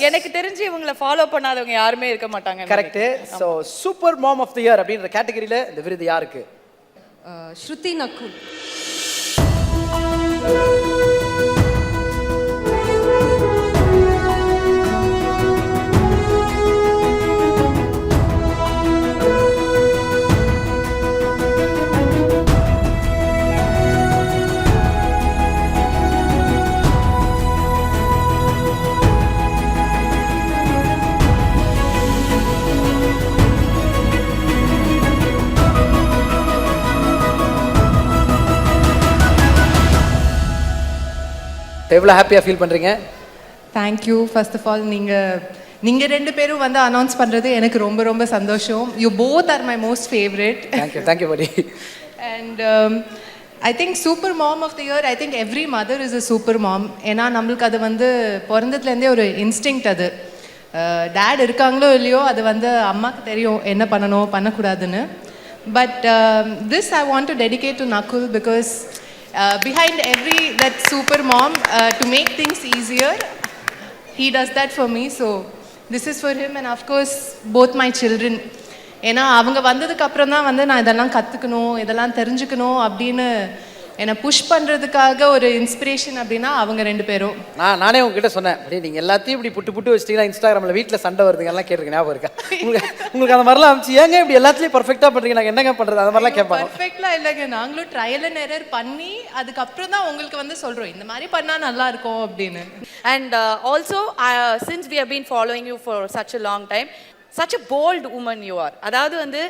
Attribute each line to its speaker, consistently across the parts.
Speaker 1: எனக்கு தெரிஞ்சு இவங்கள ஃபாலோ பண்ணாதவங்க யாருமே இருக்க மாட்டாங்க.
Speaker 2: Correct. So super mom of the year அப்படின்ற கேட்டகரியில இந்த விருது யாருக்கு?
Speaker 3: ஸ்ருதி நக்குல்.
Speaker 2: எவ்வளோ ஹாப்பியாக ஃபீல் பண்ணுறீங்க?
Speaker 3: தேங்க்யூ. ஃபர்ஸ்ட் ஆஃப் ஆல் நீங்கள் ரெண்டு பேரும் வந்து அனௌன்ஸ் பண்ணுறது எனக்கு ரொம்ப ரொம்ப சந்தோஷம். You both are my most favourite.
Speaker 2: Thank you படி.
Speaker 3: And I think super mom of the year, I think every mother is a super mom. ஏன்னா நம்மளுக்கு அது வந்து பிறந்ததுலேருந்தே ஒரு இன்ஸ்டிங்க்ட். அது டேட் இருக்காங்களோ இல்லையோ அது வந்து அம்மாவுக்கு தெரியும் என்ன பண்ணணும் பண்ணக்கூடாதுன்னு. But this I want to dedicate to Nakul because behind that super mom to make things easier, he does that for me. So this is for him and of course both my children. ஏன்னா அவங்க வந்ததுக்கு அப்புறம் தான் வந்து நான் இதெல்லாம் கற்றுக்கணும் இதெல்லாம் தெரிஞ்சுக்கணும் அப்படின்னு என்னை புஷ் பண்ணுறதுக்காக ஒரு இன்ஸ்பிரேஷன் அப்படின்னா அவங்க ரெண்டு பேரும்.
Speaker 2: நானே உங்ககிட்ட சொன்னேன், அப்படியே நீங்கள் எல்லாத்தையும் இப்படி புட்டு வச்சிட்டீங்கன்னா இன்ஸ்டாகிராமில் வீட்டில் சண்டை வருதுங்க எல்லாம் கேட்டிருக்கேன், ஞாபகம் இருக்கா? உங்களுக்கு அந்த மாதிரிலாம் அமிச்சு ஏங்க இப்படி எல்லாத்துலேயும் பர்ஃபெக்டாக பண்ணுறீங்க, நாங்கள் என்னங்க பண்ணுறது அந்த மாதிரிலாம் கேட்பாங்க.
Speaker 3: பர்ஃபெக்ட்லாம் இல்லைங்க, நாங்களும் ட்ரையல் அண்ட் எரர் பண்ணி அதுக்கப்புறம் தான் உங்களுக்கு வந்து சொல்கிறோம் இந்த மாதிரி பண்ணால் நல்லா இருக்கும் அப்படின்னு.
Speaker 1: And also since we have been following you for such a long time, such a bold woman you are. அதாவது வந்து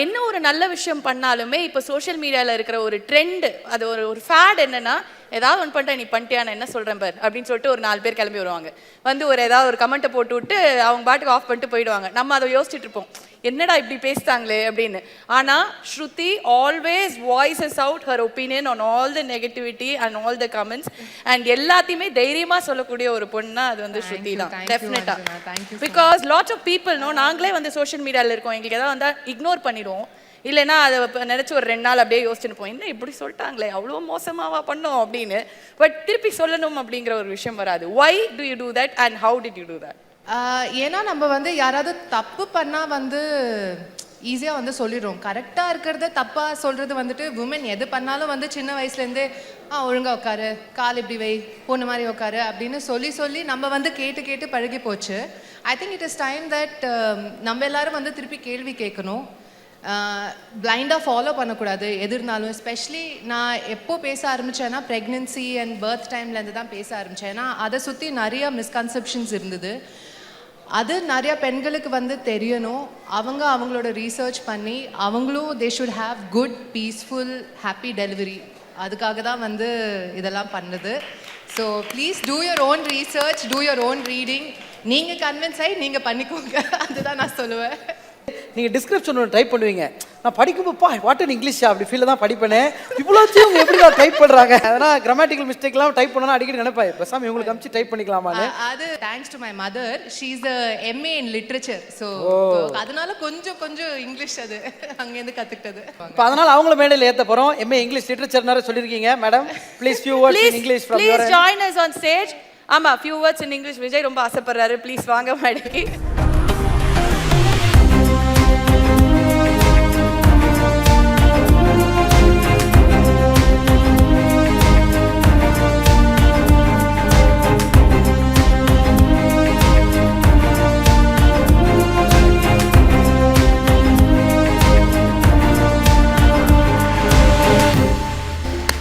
Speaker 1: என்ன ஒரு நல்ல விஷயம் பண்ணாலுமே இப்போ சோஷியல் மீடியாவில் இருக்கிற ஒரு ட்ரெண்ட், அது ஒரு ஃபேட் என்னன்னா, ஏதாவது ஒன்று பண்ணிட்டேன் நீ பண்ணிட்டியா நான் என்ன சொல்கிறேன் பார் அப்படின்னு சொல்லிட்டு ஒரு 4 பேர் கிளம்பி வருவாங்க, வந்து ஏதாவது ஒரு கமெண்ட்டை போட்டு விட்டு அவங்க பாட்டுக்கு ஆஃப் பண்ணிட்டு போயிடுவாங்க. நம்ம அதை யோசிச்சுட்டு இருப்போம் என்னடா இப்படி பேசிட்டாங்களே அப்படின்னு. ஆனால் Shruti always voices out her opinion on all the negativity and all the comments and எல்லாத்தையுமே தைரியமாக சொல்லக்கூடிய ஒரு பொண்ணா அது வந்து ஸ்ருதி தான் டெஃபினட்டாக. பிகாஸ் லாட்ஸ் ஆஃப் பீப்புள் நாங்களே வந்து சோஷியல் மீடியாவில் இருக்கோம், எங்களுக்கு ஏதாவது வந்தால் இக்னோர் பண்ணிடுவோம், இல்லைன்னா அதை நினச்சி ஒரு 2 நாள் அப்படியே யோசிச்சுருப்போம் என்ன இப்படி சொல்லிட்டாங்களே அவ்வளோ மோசமாவா பண்ணோம் அப்படின்னு. பட் திருப்பி சொல்லணும் அப்படிங்கிற ஒரு விஷயம் வராது. Why do you do that and how did you do that?
Speaker 3: ஏன்னா நம்ம வந்து யாராவது தப்பு பண்ணால் வந்து ஈஸியாக வந்து சொல்லிடுறோம். கரெக்டாக இருக்கிறத தப்பாக சொல்கிறது வந்துட்டு உமன் எது பண்ணாலும் வந்து சின்ன வயசுலேருந்தே ஒழுங்காக உட்காரு, கால் இப்படி வை, பொண்ணு மாதிரி உட்காரு அப்படின்னு சொல்லி நம்ம வந்து கேட்டு பழகி போச்சு. I think it is time that நம்ம எல்லாரும் வந்து திருப்பி கேள்வி கேட்கணும். பிளைண்டாக ஃபாலோ பண்ணக்கூடாது எது இருந்தாலும். எஸ்பெஷலி நான் எப்போ பேச ஆரம்பித்தேன்னா ப்ரெக்னென்சி அண்ட் பர்த் டைம்லேருந்து தான் பேச ஆரம்பித்தேன். ஏன்னா அதை சுற்றி நிறைய மிஸ்கன்செப்ஷன்ஸ் இருந்தது. அது நிறையா பெண்களுக்கு வந்து தெரியணும். அவங்களோட ரீசர்ச் பண்ணி அவங்களும் they should have good peaceful happy delivery. அதுக்காக தான் வந்து இதெல்லாம் பண்ணுது. So please do your own research, two your own reading. நீங்கள் கன்வின்ஸ் ஆகி நீங்கள் பண்ணிக்கோங்க, அதுதான் நான் சொல்லுவேன்.
Speaker 2: நீங்கள் டிஸ்கிரிப்ஷன் ஒன்று டைப் பண்ணுவீங்க, நான் படிக்கும்போப்பா வாட் அன் இங்கிலீஷ் அப்படி ஃபீல் தான் படிப்பேன், இவ்வளோத்தையும் அவங்க எப்படி தான் டைப் பண்ணுறாங்க, அதனால் கிராமட்டிக்கல் மிஸ்டேக்லாம் டைப் பண்ணால் அடிக்கடி நினைப்பேன் பேசாமல் இவங்களுக்கு அமிச்சு டைப் பண்ணிக்கலாமான்னு.
Speaker 3: அது thanks to my mother, she is a MA in literature. So அதனால கொஞ்சம் இங்கிலீஷ் அது அங்கேருந்து கற்றுக்கிட்டது.
Speaker 2: இப்போ அதனால் அவங்கள மேடையில் ஏற்ற போகிறோம். MA இங்கிலீஷ் லிட்ரேச்சர்னால சொல்லியிருக்கீங்க madam, please few words in English from your
Speaker 1: please join us on stage. ஆமாம், few words in English. Vijay ரொம்ப ஆசைப்படுறாரு, ப்ளீஸ் வாங்க மேடைக்கு.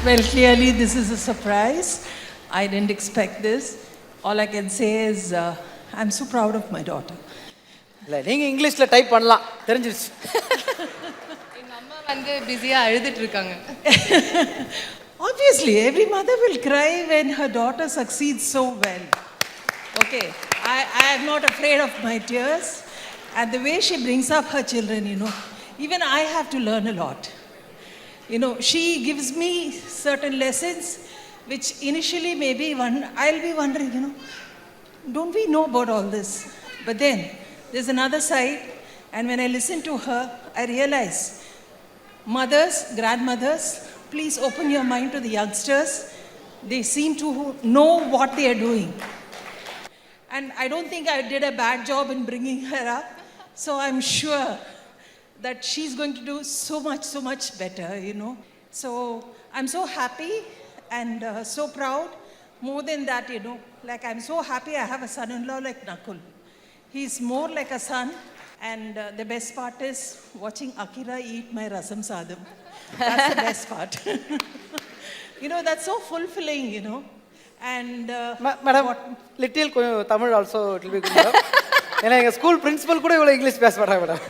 Speaker 4: Well, clearly this is a surprise. I didn't expect this. All I can say is I'm so proud of my daughter.
Speaker 2: இல்லை நீங்கள் இங்கிலீஷில் type பண்ணலாம் தெரிஞ்சிருச்சு.
Speaker 3: எங்கள் அம்மா வந்து பிஸியாக அழுதுட்டு இருக்காங்க.
Speaker 4: Obviously, every mother will cry when her daughter succeeds so well. Okay, I am not afraid of my tears. And the way she brings up her children, even I have to learn a lot. She gives me certain lessons which initially maybe I'll be wondering, don't we know about all this? But then there's another side, and when I listen to her, I realize mothers, grandmothers, please open your mind to the youngsters. They seem to know what they are doing. And I don't think I did a bad job in bringing her up. So I'm sure that she's going to do so much better, you know. So I'm so happy and so proud. More than that, you know, like I'm so happy I have a son-in-law like Nakul. He's more like a son. And the best part is watching Akira eat my rasam sadam. That's the best part. You know, that's so fulfilling, you know. And
Speaker 2: madam little கொஞ்சம் Tamil also it will be good madam. ஏன்னா எங்கள் school principal கூட இவ்வளோ English பேச மாட்டாங்க மேடம்.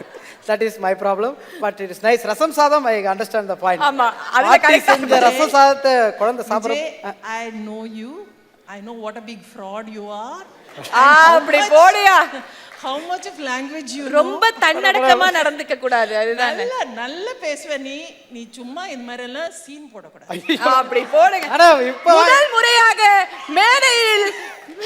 Speaker 2: That is my problem. But it is nice. Rasam sadam I understand the point.
Speaker 1: ஆமா, அதுல correct ஆ
Speaker 2: இந்த ரசம் சாதத்தை குழந்தை சாப்பிட
Speaker 4: Vijay, I know you. I know what a big fraud you are.
Speaker 1: அப்படி போடியா.
Speaker 4: How much of language you know.
Speaker 1: ரொம்ப தன்னடக்கமா நடந்துக்க கூடாது, அதுதான்.
Speaker 4: நல்ல பேசுவ நீ சும்மா இந்த மாதிரி எல்லாம் சீன் போடக்கூடாது.
Speaker 1: அப்படி போடுங்க.
Speaker 2: மேடம் இப்போ
Speaker 1: முதல் முறையாக மேடையில்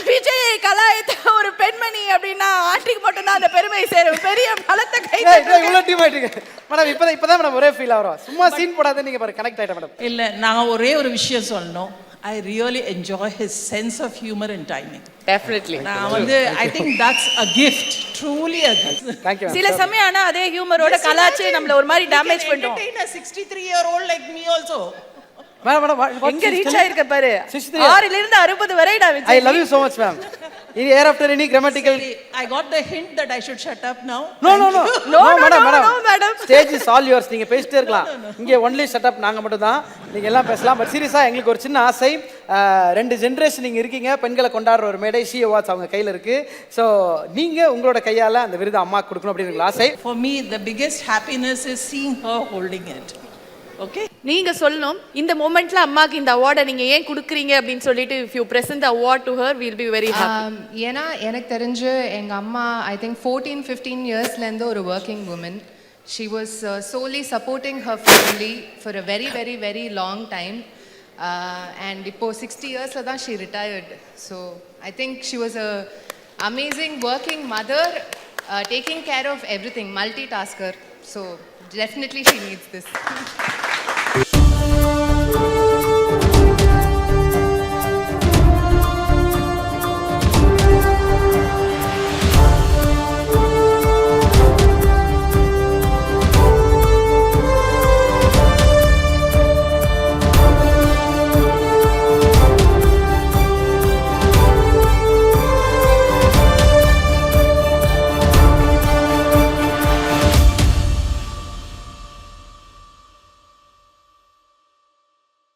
Speaker 1: விஜயை கலாய்த்த ஒரு பெண்மணி அப்படின்னா ஆண்டிக்கு மட்டும்தான் அந்த பெருமை சேரும். பெரிய பலத்த கை
Speaker 2: இவ்வளோ டீம் ஆயிட்டுங்க மேடம். இப்போதான் மேடம் ஒரே ஃபீல் ஆகிறோம். சும்மா சீன் போடாத நீங்க பாரு கனெக்ட் ஆயிட்ட மேடம்.
Speaker 4: இல்ல நான் ஒரே ஒரு விஷயம் சொல்லணும். I really enjoy his sense of humor and timing.
Speaker 1: Definitely.
Speaker 4: நான் வந்து I think that's a gift, truly a gift.
Speaker 2: Thank you.
Speaker 1: சில சமயம் ஆனா அதே ஹியூமரோட கலாச்சி நம்மள ஒரு மாதிரி டேமேஜ் பண்ணும்.
Speaker 4: Entertain a 63-year-old like me also.
Speaker 2: Madam madam
Speaker 1: எங்க ரீச் ஆயிருக்க பாரு.
Speaker 2: 63
Speaker 1: 6 ல இருந்து 60 வரைடா
Speaker 2: I
Speaker 1: Vijay.
Speaker 2: Love you so much ma'am. In here after any grammatical
Speaker 4: I got the hint that I should shut up now.
Speaker 2: no
Speaker 1: No, madam.
Speaker 2: Stage is all yours. நீங்க பேசிட்டே இருக்கலாம். இங்க only shut up நாங்க மட்டும் தான். நீங்க எல்லாம் பேசலாம். பட் சீரியஸா எங்களுக்கு ஒரு சின்ன ஆசை. ரெண்டு ஜெனரேஷன் நீங்க இருக்கீங்க. பெண்களை கொண்டாடுற ஒரு மேடை ஷி அவார்ட்ஸ் அவங்க கையில இருக்கு. சோ நீங்க உங்களோட கையால அந்த விருது அம்மாக்கு கொடுக்கணும் அப்படின்னு ஆசை.
Speaker 4: For me the biggest happiness is seeing her holding it. Okay?
Speaker 1: நீங்க சொல்லணும் இந்த மொமெண்ட்ல அம்மாக்கு இந்த அவார்டை நீங்க ஏன் கொடுக்குறீங்க அப்படின்னு சொல்லிட்டு if you present the award to her we'll be very happy.
Speaker 3: ஏன்னா எனக்கு தெரிஞ்சு எங்கள் அம்மா ஐ திங்க் 14-15 இயர்ஸ்லேருந்து ஒரு working woman. She was solely supporting her family for a very very very long time. And இப்போ 60 இயர்ஸில் தான் she retired. So I think she was a amazing working mother, taking care of everything, multitasker. So definitely she needs this.